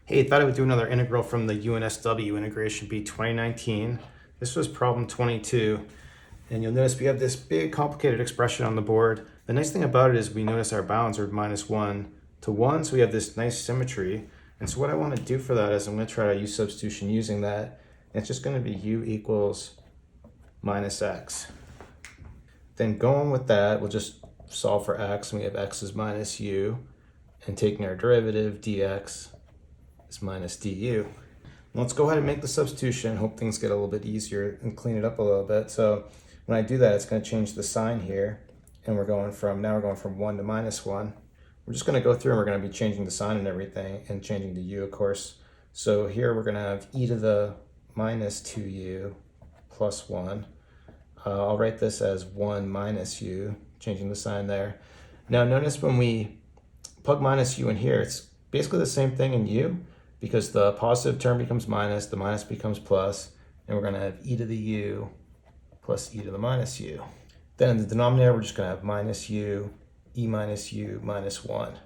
Hey, thought I would do another integral from the UNSW Integration Bee 2019. This was problem 22. And you'll notice we have this big complicated expression on the board. The nice thing about it is we notice our bounds are -1 to 1, so we have this nice symmetry. And so what I want to do for that is I'm going to try to use substitution using that. And it's just going to be u equals minus x. Then going with that, we'll just solve for x, and we have x is minus u. And taking our derivative, dx is minus du. Let's go ahead and make the substitution. Hope things get a little bit easier and clean it up a little bit. So when I do that, it's going to change the sign here, and we're going from 1 to -1. We're just going to go through and we're going to be changing the sign and everything, and changing the u, of course. So here we're going to have e to the minus 2u plus 1. I'll write this as 1 minus u, changing the sign there. Now notice when we plug minus u in here, it's basically the same thing in u, because the positive term becomes minus, the minus becomes plus, and we're going to have e to the u plus e to the minus u. Then in the denominator, we're just going to have minus u, e minus u minus 1.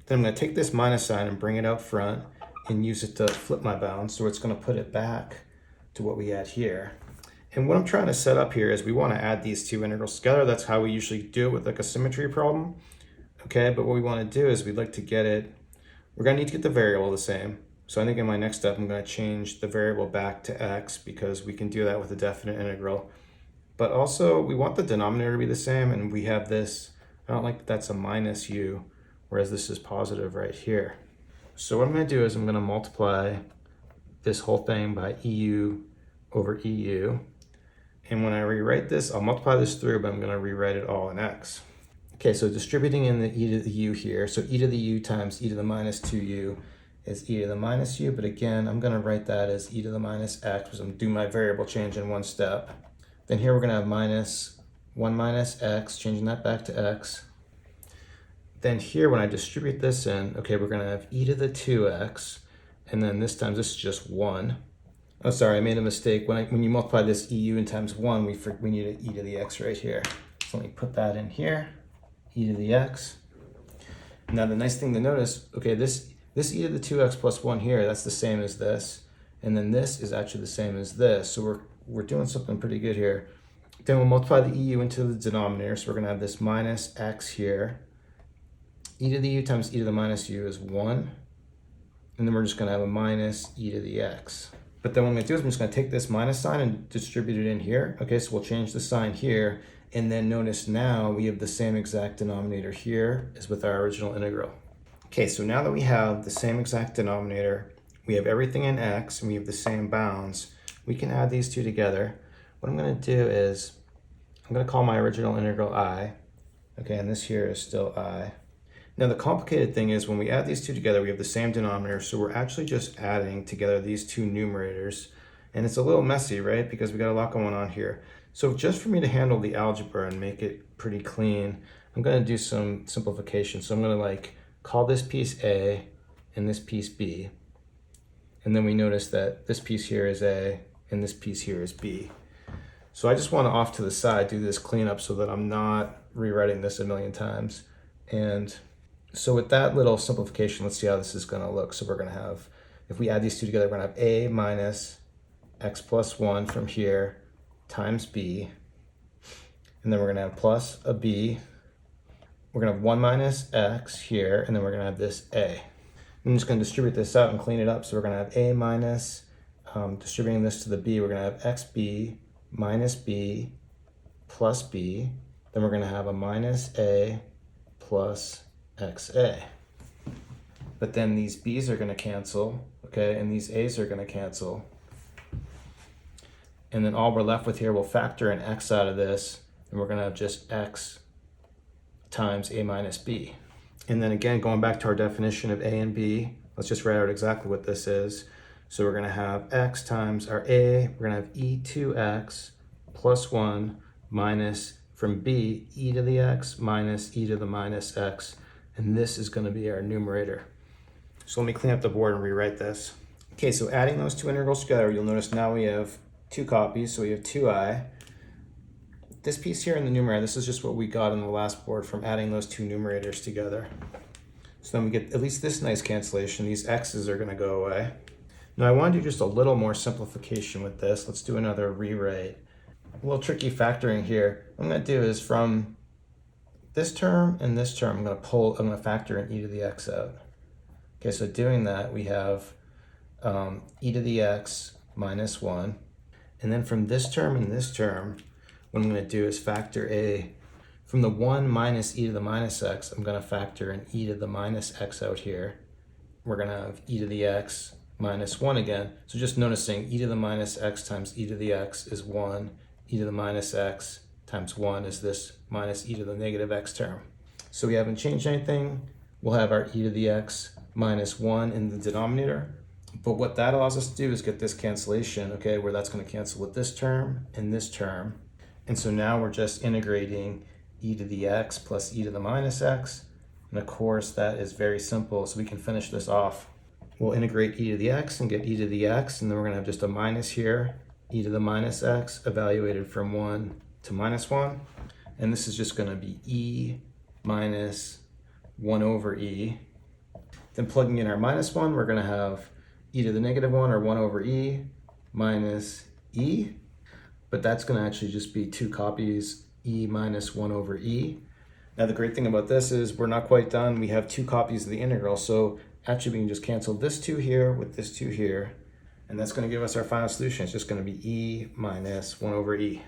Then I'm going to take this minus sign and bring it out front and use it to flip my bounds, so it's going to put it back to what we had here. And what I'm trying to set up here is we want to add these two integrals together. That's how we usually do it with like a symmetry problem. Okay, but what we want to do is we'd like to get it, we're going to need to get the variable the same. So I think in my next step, I'm going to change the variable back to x, because we can do that with a definite integral. But also we want the denominator to be the same, and we have this, I don't like that that's a minus u, whereas this is positive right here. So what I'm going to do is I'm going to multiply this whole thing by eu over eu. And when I rewrite this, I'll multiply this through, but I'm going to rewrite it all in x. Okay, so distributing in the e to the u here, so e to the u times e to the minus 2u is e to the minus u, but again, I'm going to write that as e to the minus x, because I'm doing my variable change in one step. Then here we're going to have minus 1 minus x, changing that back to x. Then here, when I distribute this in, okay, we're going to have e to the 2x, and then this time this is just 1. Oh, sorry, I made a mistake. When you multiply this eu in times 1, we need an e to the x right here. So let me put that in here, e to the x. Now the nice thing to notice, okay, this e to the 2x plus 1 here, that's the same as this. And then this is actually the same as this. So we're doing something pretty good here. Then we'll multiply the eu into the denominator. So we're going to have this minus x here. E to the u times e to the minus u is 1. And then we're just going to have a minus e to the x. But then what I'm going to do is I'm just going to take this minus sign and distribute it in here. Okay, so we'll change the sign here. And then notice now we have the same exact denominator here as with our original integral. Okay, so now that we have the same exact denominator, we have everything in x, and we have the same bounds, we can add these two together. What I'm going to do is I'm going to call my original integral I. Okay, and this here is still I. Now the complicated thing is when we add these two together, we have the same denominator, so we're actually just adding together these two numerators. And it's a little messy, right? Because we got a lot going on here. So just for me to handle the algebra and make it pretty clean, I'm going to do some simplification. So I'm going to call this piece A and this piece B. And then we notice that this piece here is A and this piece here is B. So I just want to off to the side do this cleanup so that I'm not rewriting this a million times. And so with that little simplification, let's see how this is going to look. So we're going to have, if we add these two together, we're going to have A minus x plus 1 from here times b, and then we're going to have plus a b. We're going to have 1 minus x here, and then we're going to have this a. I'm just going to distribute this out and clean it up. So we're going to have a minus, distributing this to the b, we're going to have xb minus b plus b. Then we're going to have a minus a plus xa. But then these b's are going to cancel, okay, and these a's are going to cancel. And then all we're left with here, we'll factor an x out of this, and we're going to have just x times a minus b. And then again, going back to our definition of a and b, let's just write out exactly what this is. So we're going to have x times our a, we're going to have e2x plus 1 minus, from b, e to the x minus e to the minus x. And this is going to be our numerator. So let me clean up the board and rewrite this. Okay, so adding those two integrals together, you'll notice now we have two copies, so we have 2i. This piece here in the numerator, this is just what we got in the last board from adding those two numerators together. So then we get at least this nice cancellation. These x's are going to go away. Now I want to do just a little more simplification with this. Let's do another rewrite. A little tricky factoring here. What I'm going to do is from this term and this term, I'm going to factor in e to the x out. Okay, so doing that, we have e to the x minus 1. And then from this term and this term, what I'm going to do is factor from the 1 minus e to the minus x, I'm going to factor in e to the minus x out here. We're going to have e to the x minus 1 again. So just noticing e to the minus x times e to the x is 1. E to the minus x times 1 is this minus e to the negative x term. So we haven't changed anything. We'll have our e to the x minus 1 in the denominator. But what that allows us to do is get this cancellation, okay, where that's going to cancel with this term and this term. And so now we're just integrating e to the x plus e to the minus x. And of course, that is very simple, so we can finish this off. We'll integrate e to the x and get e to the x, and then we're going to have just a minus here, e to the minus x, evaluated from 1 to minus 1. And this is just going to be e minus 1 over e. Then plugging in our minus 1, we're going to have e to the negative 1, or 1 over e, minus e. But that's going to actually just be 2 copies, e minus 1 over e. Now the great thing about this is we're not quite done. We have 2 copies of the integral, so actually we can just cancel this 2 here with this 2 here, and that's going to give us our final solution. It's just going to be e minus 1 over e.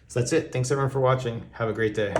So that's it. Thanks everyone for watching. Have a great day.